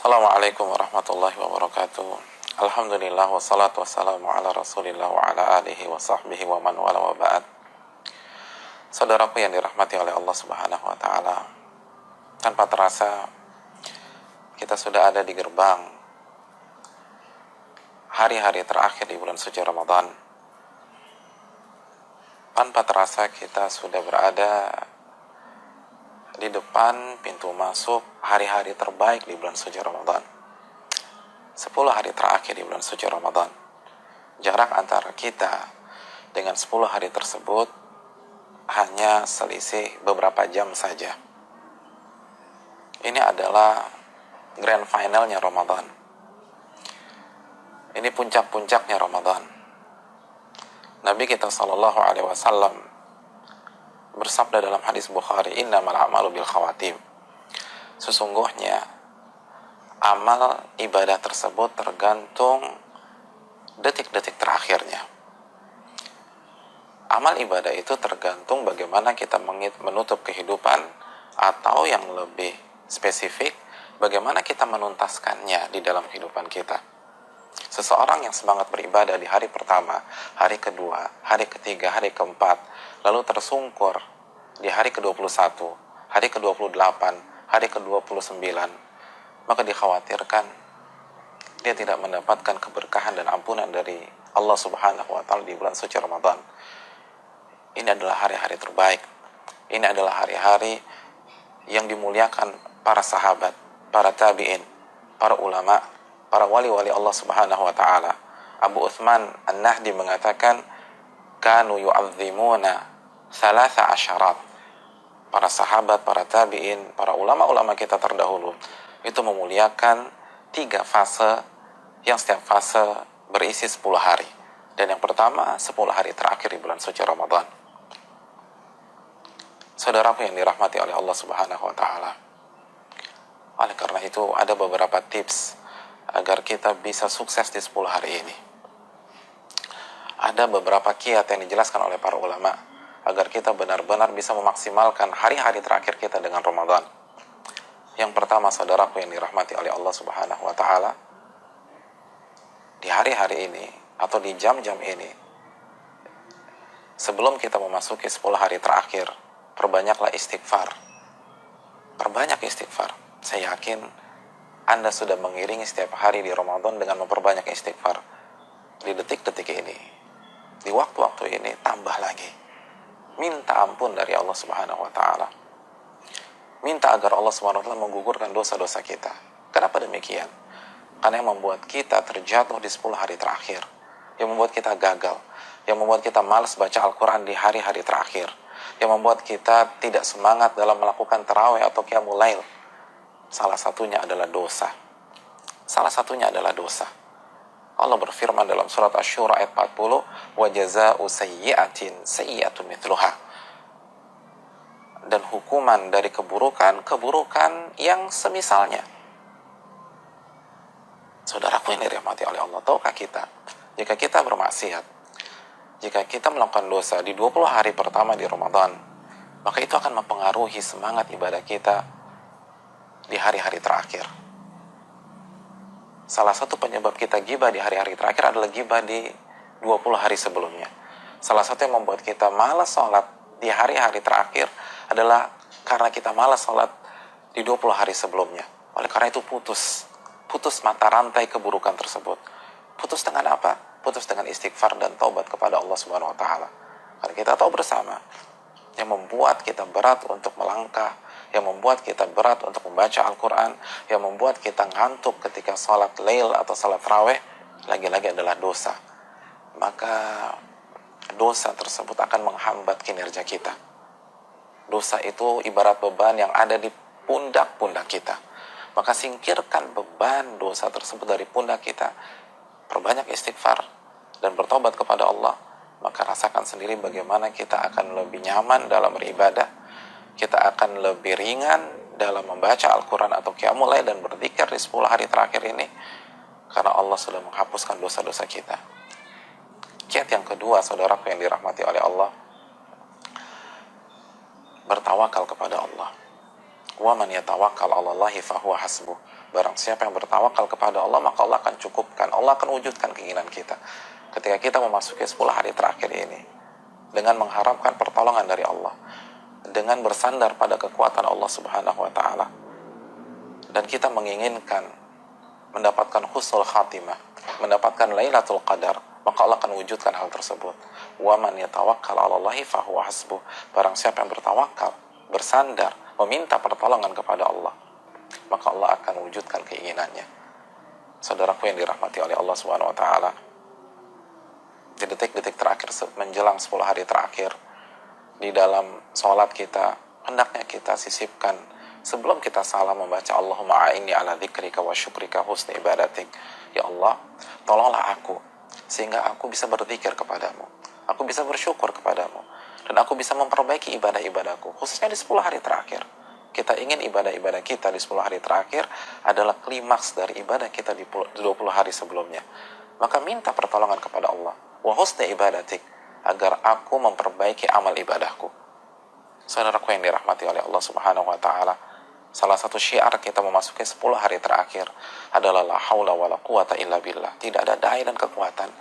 Assalamualaikum warahmatullahi wabarakatuh. Alhamdulillah wassalatu wassalamu ala rasulillah wa ala alihi wa sahbihi wa man wala wa ba'd. Saudaraku yang dirahmati oleh Allah subhanahu wa ta'ala, tanpa terasa kita sudah ada di gerbang hari-hari terakhir di bulan suci Ramadan. Tanpa terasa kita sudah berada di depan pintu masuk hari-hari terbaik di bulan suci Ramadan. 10 hari terakhir di bulan suci Ramadan. Jarak antara kita dengan 10 hari tersebut hanya selisih beberapa jam saja. Ini adalah grand finalnya Ramadan. Ini puncak-puncaknya Ramadan. Nabi kita sallallahu alaihi wasallam bersabda dalam hadis Bukhari, innamal a'malu bil khawatim. Sesungguhnya amal ibadah tersebut tergantung detik-detik terakhirnya. Amal ibadah itu tergantung bagaimana kita menutup kehidupan, atau yang lebih spesifik, bagaimana kita menuntaskannya di dalam kehidupan kita. Seseorang yang semangat beribadah di hari pertama, hari kedua, hari ketiga, hari keempat, lalu tersungkur di hari ke-21, hari ke-28, hari ke-29, maka dikhawatirkan dia tidak mendapatkan keberkahan dan ampunan dari Allah subhanahu wa ta'ala di bulan suci Ramadan. Ini adalah hari-hari terbaik. Ini adalah hari-hari yang dimuliakan para sahabat, para tabi'in, para ulama, para wali-wali Allah subhanahu wa ta'ala. Abu Uthman An-Nahdi mengatakan, kanu yu'azzimuna thalatha asyarat. Para sahabat, para tabi'in, para ulama-ulama kita terdahulu itu memuliakan 3 fase, yang setiap fase berisi 10 hari. Dan yang pertama 10 hari terakhir di bulan suci Ramadan. Saudaraku yang dirahmati oleh Allah subhanahu wa ta'ala, oleh karena itu ada beberapa tips agar kita bisa sukses di 10 hari ini. Ada beberapa kiat yang dijelaskan oleh para ulama agar kita benar-benar bisa memaksimalkan hari-hari terakhir kita dengan Ramadan. Yang pertama, saudaraku yang dirahmati oleh Allah subhanahu wa ta'ala, di hari-hari ini atau di jam-jam ini, sebelum kita memasuki 10 hari terakhir, perbanyaklah istighfar. Perbanyak istighfar. Saya yakin Anda sudah mengiringi setiap hari di Ramadan dengan memperbanyak istighfar. Di detik-detik ini, di waktu-waktu ini, tambah lagi. Minta ampun dari Allah subhanahu wa ta'ala. Minta agar Allah subhanahu wa ta'ala menggugurkan dosa-dosa kita. Kenapa demikian? Karena yang membuat kita terjatuh di 10 hari terakhir, yang membuat kita gagal, yang membuat kita malas baca Al-Quran di hari-hari terakhir, yang membuat kita tidak semangat dalam melakukan tarawih atau qiyamul lail, salah satunya adalah dosa. Salah satunya adalah dosa. Allah berfirman dalam surat Asy-Syura ayat 40, wa jazaa'u sayyi'atin sayyi'atun mithluha. Dan hukuman dari keburukan yang semisalnya. Saudaraku yang dirahmati oleh Allah, tahukah kita, jika kita bermaksiat, jika kita melakukan dosa di 20 hari pertama di Ramadan, maka itu akan mempengaruhi semangat ibadah kita di hari-hari terakhir. Salah satu penyebab kita gibah di hari-hari terakhir adalah gibah di 20 hari sebelumnya. Salah satu yang membuat kita malas sholat di hari-hari terakhir adalah karena kita malas sholat di 20 hari sebelumnya. Oleh karena itu putus mata rantai keburukan tersebut. Putus dengan apa? Putus dengan istighfar dan taubat kepada Allah subhanahu wa ta'ala. Karena kita tahu bersama, yang membuat kita berat untuk melangkah, yang membuat kita berat untuk membaca Al-Quran, yang membuat kita ngantuk ketika salat lail atau salat raweh, lagi-lagi adalah dosa. Maka dosa tersebut akan menghambat kinerja kita. Dosa itu ibarat beban yang ada di pundak-pundak kita. Maka singkirkan beban dosa tersebut dari pundak kita. Perbanyak istighfar dan bertobat kepada Allah. Maka rasakan sendiri bagaimana kita akan lebih nyaman dalam beribadah. Kita akan lebih ringan dalam membaca Al-Quran atau qiyamul lail dan berzikir di 10 hari terakhir ini. Karena Allah sudah menghapuskan dosa-dosa kita. Kiat yang kedua, saudaraku yang dirahmati oleh Allah, bertawakal kepada Allah. Wa man yatawakkal 'alallahi fahuwa hasbuh. Barang siapa yang bertawakal kepada Allah, maka Allah akan cukupkan, Allah akan wujudkan keinginan kita. Ketika kita memasuki 10 hari terakhir ini, dengan mengharapkan pertolongan dari Allah, dengan bersandar pada kekuatan Allah Subhanahu wa taala, dan kita menginginkan mendapatkan husnul khatimah, mendapatkan Lailatul Qadar, maka Allah akan wujudkan hal tersebut. Wa man yatawakkal 'alallahi fahuwa hasbuh. Barang siapa yang bertawakal, bersandar, meminta pertolongan kepada Allah, maka Allah akan wujudkan keinginannya. Saudaraku yang dirahmati oleh Allah Subhanahu wa taala, di detik-detik terakhir menjelang 10 hari terakhir, di dalam sholat kita, hendaknya kita sisipkan sebelum kita salam membaca Allahumma a'inni ala dzikrika wa syukrika husni ibadatik. Ya Allah, tolonglah aku sehingga aku bisa berzikir kepadamu, aku bisa bersyukur kepadamu, dan aku bisa memperbaiki ibadah-ibadahku, khususnya di 10 hari terakhir. Kita ingin ibadah-ibadah kita di 10 hari terakhir adalah klimaks dari ibadah kita di 20 hari sebelumnya. Maka minta pertolongan kepada Allah, wa husni ibadatik, agar aku memperbaiki amal ibadahku. Saudaraku yang dirahmati oleh Allah Subhanahu wa taala, salah satu syiar kita memasuki 10 hari terakhir adalah la haula wala quwata illa billah. Tidak ada daya dan kekuatan.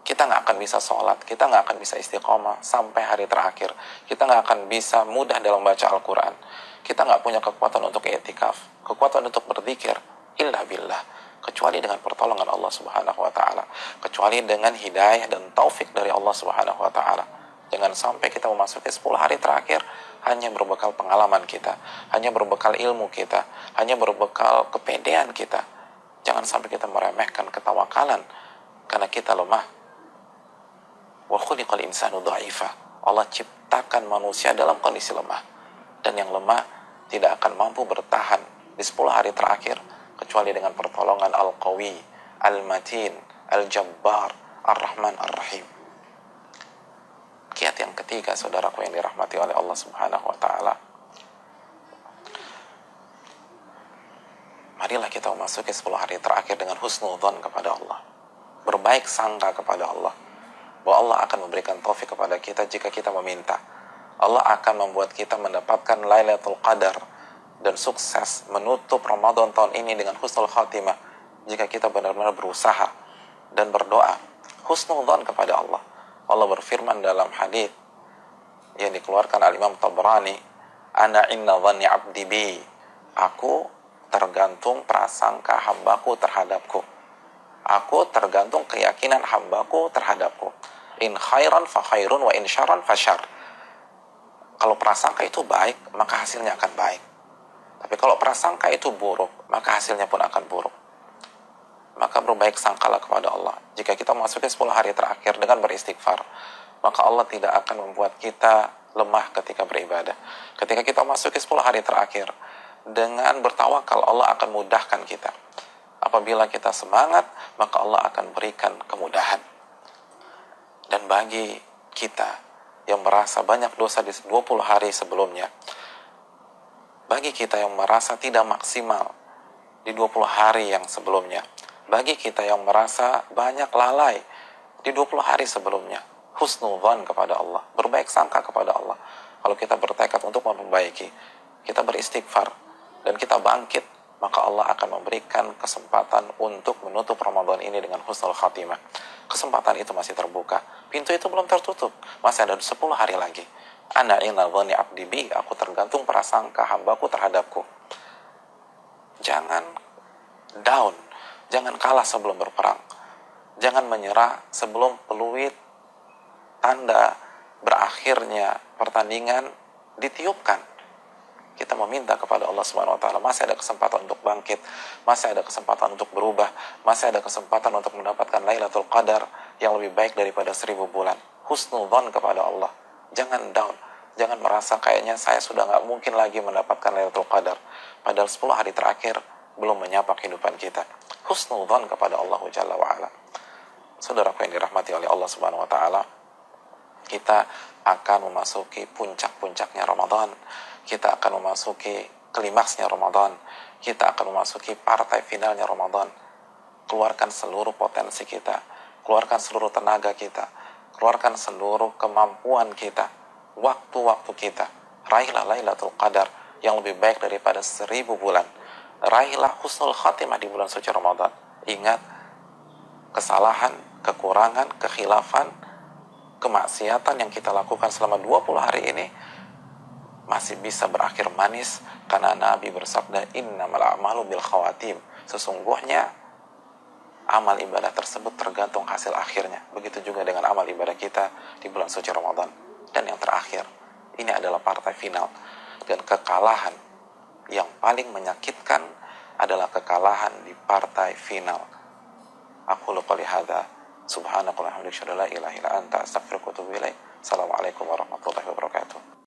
Kita nggak akan bisa sholat, kita nggak akan bisa istiqomah sampai hari terakhir. Kita nggak akan bisa mudah dalam baca Al-Quran. Kita nggak punya kekuatan untuk i'tikaf, kekuatan untuk berzikir, illa billah, kecuali dengan pertolongan Allah Subhanahu wa taala, kecuali dengan hidayah dan taufik dari Allah Subhanahu wa taala. Jangan sampai kita memasuki 10 hari terakhir hanya berbekal pengalaman kita, hanya berbekal ilmu kita, hanya berbekal kepedean kita. Jangan sampai kita meremehkan ketawakalan karena kita lemah. Wa khuliqal insanu dha'ifa. Allah ciptakan manusia dalam kondisi lemah, dan yang lemah tidak akan mampu bertahan di 10 hari terakhir kecuali dengan pertolongan Al-Qawi, Al-Matin, Al-Jabbar, Ar-Rahman, Ar-Rahim. Kiat yang ketiga, saudaraku yang dirahmati oleh Allah Subhanahu wa taala, marilah kita memasuki 10 hari terakhir dengan husnudzon kepada Allah, berbaik sangka kepada Allah, bahwa Allah akan memberikan taufik kepada kita jika kita meminta. Allah akan membuat kita mendapatkan Lailatul Qadar dan sukses menutup Ramadan tahun ini dengan husnul khatimah jika kita benar-benar berusaha dan berdoa husnudzon kepada Allah. Allah berfirman dalam hadits yang dikeluarkan al-Imam Tabrani, ana inna dhanni abdi bi, aku tergantung prasangka hambaku terhadapku, aku tergantung keyakinan hambaku terhadapku. In khairan fa khairun wa in syarran fa syarr. Kalau prasangka itu baik, maka hasilnya akan baik. Tapi kalau prasangka itu buruk, maka hasilnya pun akan buruk. Maka berbaik sangkalah kepada Allah. Jika kita memasuki 10 hari terakhir dengan beristighfar, maka Allah tidak akan membuat kita lemah ketika beribadah. Ketika kita memasuki 10 hari terakhir dengan bertawakal, Allah akan mudahkan kita. Apabila kita semangat, maka Allah akan berikan kemudahan. Dan bagi kita yang merasa banyak dosa di 20 hari sebelumnya, bagi kita yang merasa tidak maksimal di 20 hari yang sebelumnya, bagi kita yang merasa banyak lalai di 20 hari sebelumnya, husnudzan kepada Allah, berbaik sangka kepada Allah. Kalau kita bertekad untuk memperbaiki, kita beristighfar, dan kita bangkit, maka Allah akan memberikan kesempatan untuk menutup Ramadan ini dengan husnul khatimah. Kesempatan itu masih terbuka, pintu itu belum tertutup, masih ada 10 hari lagi. Ana inna dhanni abdi bi, aku tergantung prasangka hambaku terhadapku. Jangan down, jangan kalah sebelum berperang, jangan menyerah sebelum peluit tanda berakhirnya pertandingan ditiupkan. Kita meminta kepada Allah Subhanahu wa taala, masih ada kesempatan untuk bangkit, masih ada kesempatan untuk berubah, masih ada kesempatan untuk mendapatkan Lailatul Qadar yang lebih baik daripada 1000 bulan. Husnudzan kepada Allah. Jangan down, jangan merasa kayaknya saya sudah nggak mungkin lagi mendapatkan Lailatul Qadar, padahal 10 hari terakhir belum menyapa kehidupan kita. Husnudzan kepada Allah Jalla wa'ala. Saudaraku yang dirahmati oleh Allah Subhanahu wa taala, kita akan memasuki puncak-puncaknya Ramadan. Kita akan memasuki klimaksnya Ramadan. Kita akan memasuki partai finalnya Ramadan. Keluarkan seluruh potensi kita, keluarkan seluruh tenaga kita, keluarkan seluruh kemampuan kita, waktu-waktu kita. Raihlah Lailatul Qadar yang lebih baik daripada 1000 bulan. Raihlah husnul khatimah di bulan suci Ramadan. Ingat, kesalahan, kekurangan, kekhilafan, kemaksiatan yang kita lakukan selama 20 hari ini masih bisa berakhir manis, karena Nabi bersabda, innamal a'malu bil khawatim. Sesungguhnya amal ibadah tersebut tergantung hasil akhirnya. Begitu juga dengan amal ibadah kita di bulan suci Ramadan. Dan yang terakhir, ini adalah partai final. Dan kekalahan yang paling menyakitkan adalah kekalahan di partai final. Aku lupa lihada. Subhanakallahumma wa bihamdika, la ilaha illa anta, astaghfiruka wa atubu ilaik. Assalamualaikum warahmatullahi wabarakatuh.